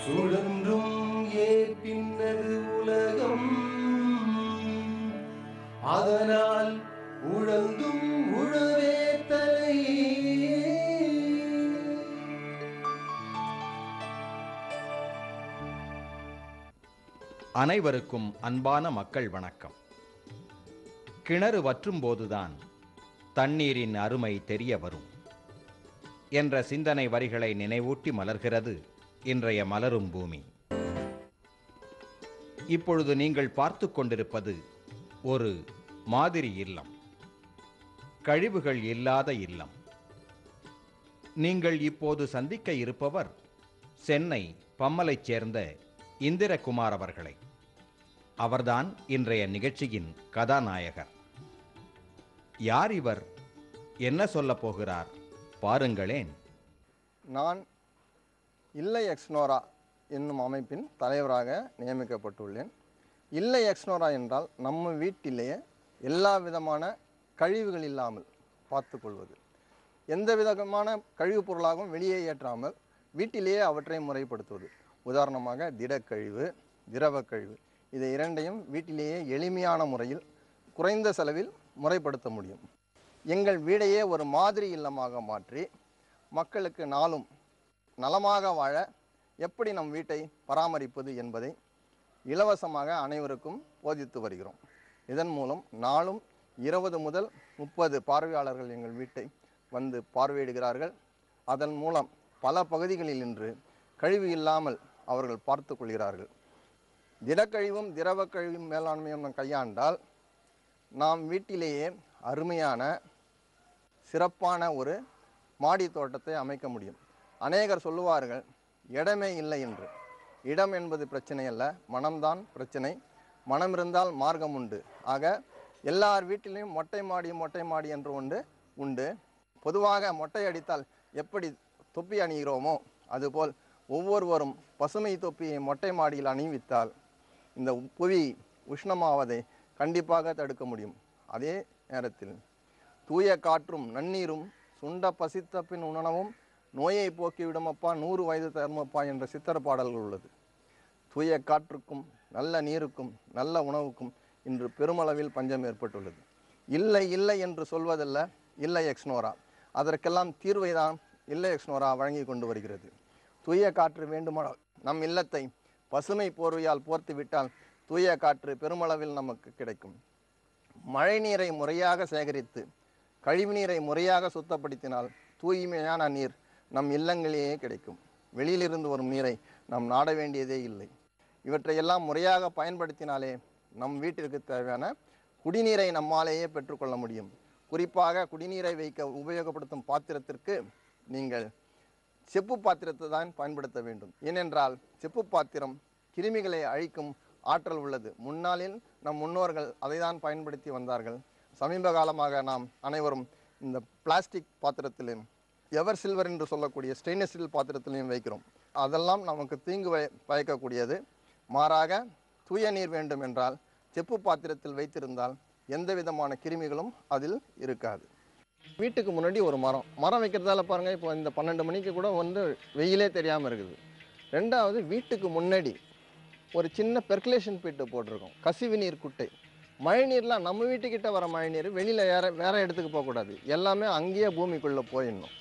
சுழன்றும் ஏற்பின்னது உலகம், அதனால் உழந்தும் உழவே தலை. அனைவருக்கும் அன்பான மக்கள் வணக்கம். கிணறு வற்றும் போதுதான் தண்ணீரின் அருமை தெரிய வரும் என்ற சிந்தனை வரிகளை நினைவூட்டி மலர்கிறது இன்றைய மலரும் பூமி. இப்பொழுது நீங்கள் பார்த்து கொண்டிருப்பது ஒரு மாதிரி இல்லம், கழிவுகள் இல்லாத இல்லம். நீங்கள் இப்போது சந்திக்க இருப்பவர் சென்னை பம்மலைச் சேர்ந்த இந்திரகுமார் அவர்களை. அவர்தான் இன்றைய நிகழ்ச்சியின் கதாநாயகர். யார் இவர், என்ன சொல்லப் போகிறார் பாருங்களேன். நான் இல்லை எக்ஸ்னோரா என்னும் அமைப்பின் தலைவராக நியமிக்கப்பட்டுள்ளேன். இல்லை எக்ஸ்னோரா என்றால் நம்ம வீட்டிலேயே எல்லா விதமான கழிவுகள் இல்லாமல் பார்த்துக்கொள்வது. எந்த விதமான கழிவுப் பொருளாகவும் வெளியே ஏற்றாமல் வீட்டிலேயே அவற்றை முறைப்படுத்துவது. உதாரணமாக திடக்கழிவு, திரவ கழிவு, இதை இரண்டையும் வீட்டிலேயே எளிமையான முறையில் குறைந்த செலவில் முறைப்படுத்த முடியும். எங்கள் வீடையே ஒரு மாதிரி இல்லமாக மாற்றி மக்களுக்கு நாளும் நலமாக வாழ எப்படி நம் வீட்டை பராமரிப்பது என்பதை இலவசமாக அனைவருக்கும் போதித்து வருகிறோம். இதன் மூலம் நாளும் 20 முதல் 30 பார்வையாளர்கள் எங்கள் வீட்டை வந்து பார்வையிடுகிறார்கள். அதன் மூலம் பல பகுதிகளில் இன்று கழிவு இல்லாமல் அவர்கள் பார்த்து கொள்கிறார்கள். திடக்கழிவும் திரவ கழிவும் மேலாண்மையும் கையாண்டால் நாம் வீட்டிலேயே அருமையான சிறப்பான ஒரு மாடி தோட்டத்தை அமைக்க முடியும். அநேகர் சொல்லுவார்கள் இடமே இல்லை என்று. இடம் என்பது பிரச்சனை அல்ல, மனம்தான் பிரச்சனை. மனம் இருந்தால் மார்க்கம் உண்டு. ஆக எல்லார் வீட்டிலையும் மொட்டை மாடி என்று ஒன்று உண்டு. பொதுவாக மொட்டை அடித்தால் எப்படி தொப்பி அணிகிறோமோ அதுபோல் ஒவ்வொருவரும் பசுமை தொப்பியை மொட்டை மாடியில் அணிவித்தால் இந்த புவி உஷ்ணமாவதை கண்டிப்பாக தடுக்க முடியும். அதே நேரத்தில் தூய காற்றும் நன்னீரும் சுண்ட பசித்த பின் உணவும் நோயை போக்கிவிடுமப்பா 100 வயது தருமப்பா என்ற சித்திர பாடல்கள் உள்ளது. தூய காற்றுக்கும் நல்ல நீருக்கும் நல்ல உணவுக்கும் இன்று பெருமளவில் பஞ்சம் ஏற்பட்டுள்ளது. இல்லை இல்லை என்று சொல்வதல்ல இல்லை எக்ஸ்னோரா. அதற்கெல்லாம் தீர்வை தான் இல்லை எக்ஸ்னோரா வழங்கி கொண்டு வருகிறது. தூய காற்று வேண்டுமானால் நம் இல்லத்தை பசுமை போர்வையால் போர்த்து விட்டால் தூய காற்று பெருமளவில் நமக்கு கிடைக்கும். மழை நீரை முறையாக சேகரித்து கழிவுநீரை முறையாக சுத்தப்படுத்தினால் தூய்மையான நீர் நம் இல்லங்களிலேயே கிடைக்கும். வெளியிலிருந்து வரும் நீரை நாம் நாட வேண்டியதே இல்லை. இவற்றையெல்லாம் முறையாக பயன்படுத்தினாலே நம் வீட்டிற்கு தேவையான குடிநீரை நம்மாலேயே பெற்றுக்கொள்ள முடியும். குறிப்பாக குடிநீரை வைக்க உபயோகப்படுத்தும் பாத்திரத்திற்கு நீங்கள் செப்பு பாத்திரத்தை தான் பயன்படுத்த வேண்டும். ஏனென்றால் செப்பு பாத்திரம் கிருமிகளை அழிக்கும் ஆற்றல் உள்ளது. முன்னாளில் நம் முன்னோர்கள் அதை தான் பயன்படுத்தி வந்தார்கள். சமீப காலமாக நாம் அனைவரும் இந்த பிளாஸ்டிக் பாத்திரத்திலும் எவர் சில்வர் என்று சொல்லக்கூடிய ஸ்டெயின்லெஸ் ஸ்டீல் பாத்திரத்திலையும் வைக்கிறோம். அதெல்லாம் நமக்கு தீங்கு பயக்கக்கூடியது. மாறாக தூய நீர் வேண்டும் என்றால் செப்பு பாத்திரத்தில் வைத்திருந்தால் எந்த விதமான கிருமிகளும் அதில் இருக்காது. வீட்டுக்கு முன்னாடி ஒரு மரம் வைக்கிறதால பாருங்கள், இப்போ இந்த 12 மணிக்கு கூட வந்து வெயிலே தெரியாமல் இருக்குது. ரெண்டாவது, வீட்டுக்கு முன்னாடி ஒரு சின்ன பெர்குலேஷன் பீட்டு போட்டிருக்கோம், கசிவு நீர் குட்டை. மழை நீர்லாம் நம்ம வீட்டுக்கிட்ட வர மழை நீர் வெளியில் வேற இடத்துக்கு போகக்கூடாது, எல்லாமே அங்கேயே பூமிக்குள்ளே போயிடணும்.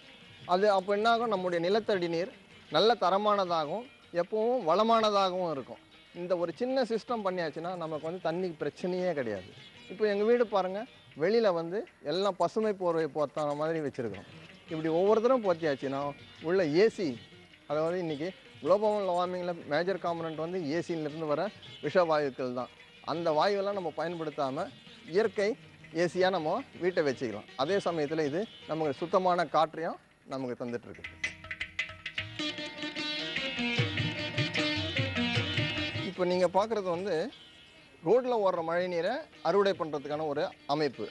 அது அப்போ என்னாகும், நம்முடைய நிலத்தடி நீர் நல்ல தரமானதாகவும் எப்பவும் வளமானதாகவும் இருக்கும். இந்த ஒரு சின்ன சிஸ்டம் பண்ணியாச்சுன்னா நமக்கு வந்து தண்ணி பிரச்சனையே கிடையாது. இப்போ எங்கள் வீடு பாருங்கள், வெளியில் வந்து எல்லாம் பசுமை போர்வை போர்த்தான மாதிரி வச்சுருக்கோம். இப்படி ஒவ்வொருத்தரும் போத்தியாச்சுன்னா உள்ள ஏசி, அதாவது இன்றைக்கி குளோபல் வார்மிங்கில் மேஜர் காம்பனண்ட் வந்து ஏசியிலிருந்து வர விஷவாயுக்கள் தான். அந்த வாயுவெல்லாம் நம்ம பயன்படுத்தாமல் இயற்கை ஏசியாக நம்ம வீட்டை வச்சுக்கலாம். அதே சமயத்தில் இது நமக்கு சுத்தமான காற்றையும் நமக்கு தந்துட்டுருக்கு. இப்போ நீங்கள் பார்க்குறது வந்து ரோட்டில் ஓடுற மழை நீரை அறுவடை பண்ணுறதுக்கான ஒரு அமைப்பு.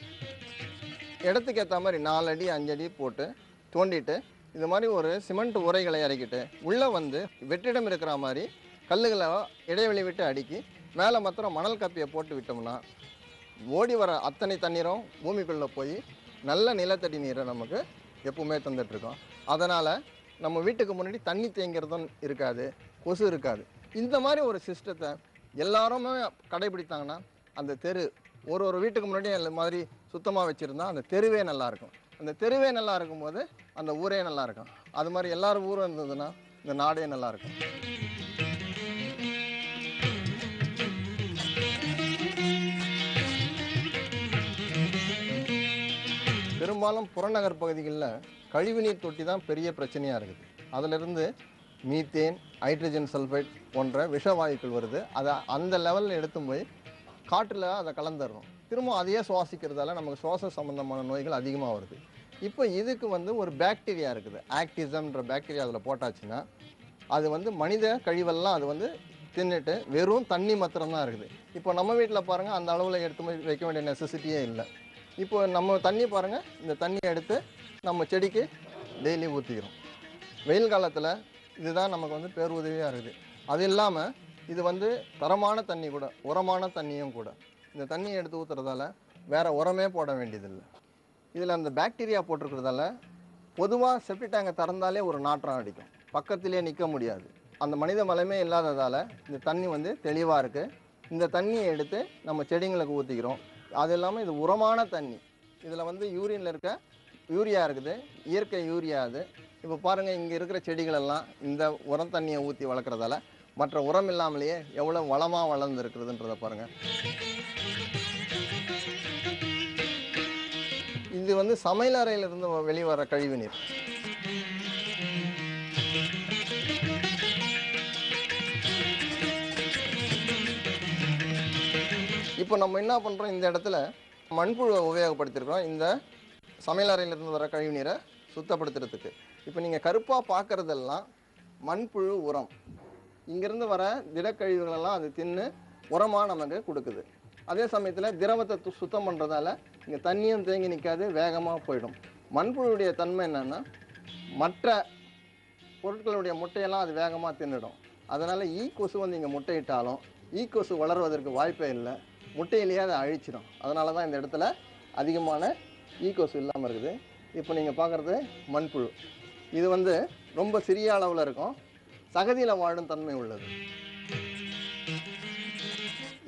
இடத்துக்கு ஏற்ற மாதிரி 4 அடி 5 அடி போட்டு தோண்டிட்டு இது மாதிரி ஒரு சிமெண்ட் உரைகளை இறக்கிட்டு உள்ளே வந்து வெற்றிடம் இருக்கிற மாதிரி கல்லுகளை இடைவெளி விட்டு அடுக்கி மேலே மாத்திரம் மணல் கப்பியை போட்டு விட்டோம்னா ஓடி வர அத்தனை தண்ணீரும் பூமிக்குள்ளே போய் நல்ல நிலத்தடி நீரை நமக்கு எப்பவுமே தந்துட்டுருக்கோம். அதனால் நம்ம வீட்டுக்கு முன்னாடி தண்ணி தேங்கிறதும் இருக்காது, கொசு இருக்காது. இந்த மாதிரி ஒரு சிஸ்டத்தை எல்லாருமே கடைபிடித்தாங்கன்னா அந்த தெரு ஒரு வீட்டுக்கு முன்னாடி அந்த மாதிரி சுத்தமாக வச்சுருந்தா அந்த தெருவே நல்லாயிருக்கும். அந்த தெருவே நல்லா இருக்கும்போது அந்த ஊரே நல்லா இருக்கும். அது மாதிரி எல்லாரும் ஊரும் இருந்ததுன்னா இந்த நாடே நல்லாயிருக்கும். பெரும்பாலும் புறநகர் பகுதிகளில் கழிவுநீர் தொட்டி தான் பெரிய பிரச்சனையாக இருக்குது. அதிலிருந்து மீத்தேன், ஹைட்ரஜன் சல்ஃபைட் போன்ற விஷவாயுக்கள் வருது. அதை அந்த லெவலில் எடுத்து போய் காற்றில் அதை கலந்துடுறோம். திரும்ப அதையே சுவாசிக்கிறதால நமக்கு சுவாச சம்பந்தமான நோய்கள் அதிகமாக வருது. இப்போ இதுக்கு ஒரு பாக்டீரியா இருக்குது, ஆக்டிசம்ன்ற பாக்டீரியா அதில் போட்டாச்சுன்னா அது மனித கழிவெல்லாம் அது தின்னுட்டு வெறும் தண்ணி மாத்திரம் தான் இருக்குது. இப்போ நம்ம வீட்டில் பாருங்கள், அந்த அளவில் எடுத்து போய் வைக்க வேண்டிய நெசசிட்டியே இல்லை. இப்போ நம்ம தண்ணி பாருங்கள், இந்த தண்ணியை எடுத்து நம்ம செடிக்கு டெய்லி ஊற்றிக்கிறோம். வெயில் காலத்தில் இதுதான் நமக்கு பேருதவியாக இருக்குது. அது இல்லாமல் இது தரமான தண்ணி கூட, உரமான தண்ணியும் கூட. இந்த தண்ணியை எடுத்து ஊற்றுறதால வேறு உரமே போட வேண்டியதில்லை. இதில் அந்த பாக்டீரியா போட்டிருக்கிறதால பொதுவாக செப்டி டேங்கை திறந்தாலே ஒரு நாற்றம் அடிக்கும், பக்கத்திலே நிற்க முடியாது. அந்த மனித மலமே இல்லாததால் இந்த தண்ணி தெளிவாக இருக்குது. இந்த தண்ணியை எடுத்து நம்ம செடிங்களுக்கு ஊற்றிக்கிறோம். அது இல்லாமல் இது உரமான தண்ணி. இதில் யூரினில் இருக்க யூரியா இருக்குது, இயற்கை யூரியா. அது இப்போ பாருங்கள், இங்கே இருக்கிற செடிகளெல்லாம் இந்த உரம் தண்ணியை ஊற்றி வளர்க்குறதால மற்ற உரம் இல்லாமலேயே எவ்வளோ வளமாக வளர்ந்துருக்குறதுன்றதை பாருங்கள். இது சமையல் அறையிலிருந்து வெளிவர கழிவு நீர். இப்போ நம்ம என்ன பண்ணுறோம், இந்த இடத்துல மண்புழுவை உபயோகப்படுத்தியிருக்கிறோம் இந்த சமையல் அறையிலிருந்து வர கழிவு நீரை சுத்தப்படுத்துறதுக்கு. இப்போ நீங்கள் கருப்பாக பார்க்குறதெல்லாம் மண்புழு உரம். இங்கேருந்து வர திடக்கழிவுகளெல்லாம் அது தின்னு உரமாக நமக்கு கொடுக்குது. அதே சமயத்தில் திரவத்தை சுத்தம் பண்ணுறதால இங்கே தண்ணியும் தேங்கி நிற்காது, வேகமாக போயிடும். மண்புழுடைய தன்மை என்னென்னா, மற்ற பொருட்களுடைய முட்டையெல்லாம் அது வேகமாக தின்னுடும். அதனால் கொசு இங்கே முட்டையிட்டாலும் கொசு வளர்வதற்கு வாய்ப்பே இல்லை, முட்டையிலேயே அதை அழிச்சிடும். அதனால தான் இந்த இடத்துல அதிகமான கொசு இல்லாமல் இருக்குது. இப்போ நீங்கள் பார்க்குறது மண்புழு. இது ரொம்ப சிறிய அளவில் இருக்கும், சகதியில் வாழும் தன்மை உள்ளது.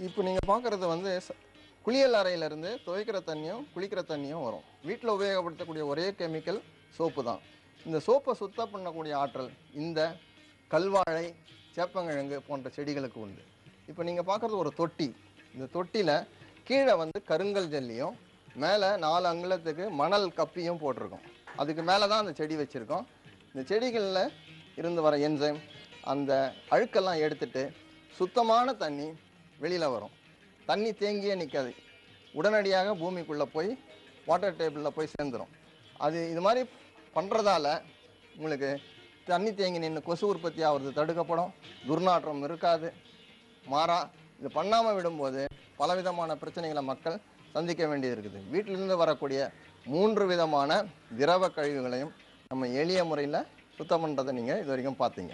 இப்போ நீங்கள் பார்க்குறது குளியல் அறையிலேருந்து துவைக்கிற தண்ணியும் குளிக்கிற தண்ணியும் வரும். வீட்டில் உபயோகப்படுத்தக்கூடிய ஒரே கெமிக்கல் சோப்பு தான். இந்த சோப்பை சுத்தம் பண்ணக்கூடிய ஆற்றல் இந்த கல்வாழை, சேப்பங்கிழங்கு போன்ற செடிகளுக்கு உண்டு. இப்போ நீங்கள் பார்க்குறது ஒரு தொட்டி. இந்த தொட்டியில் கீழே கருங்கல் ஜல்லியும் மேலே 4 அங்குலத்துக்கு மணல் கப்பியும் போட்டிருக்கோம். அதுக்கு மேலே தான் அந்த செடி வச்சுருக்கோம். இந்த செடிகளில் இருந்து வர என்சைம் அந்த அழுக்கெல்லாம் எடுத்துட்டு சுத்தமான தண்ணி வெளியில் வரும். தண்ணி தேங்கியே நிற்காது, உடனடியாக பூமிக்குள்ளே போய் வாட்டர் டேபிளில் போய் சேர்ந்துடும். இது மாதிரி பண்ணுறதால உங்களுக்கு தண்ணி தேங்கி நின்று கொசு உற்பத்தி ஆகிறது தடுக்கப்படும், துர்நாற்றம் இருக்காது. மாறா இது பண்ணாமல் விடும்போது பலவிதமான பிரச்சனைகளை மக்கள் சந்திக்க வேண்டியது இருக்குது. வீட்டிலிருந்து வரக்கூடிய 3 விதமான திரவ கழிவுகளையும் நம்ம எளிய முறையில் சுத்தம் பண்ணுறதை நீங்கள் இது வரைக்கும் பார்த்தீங்க.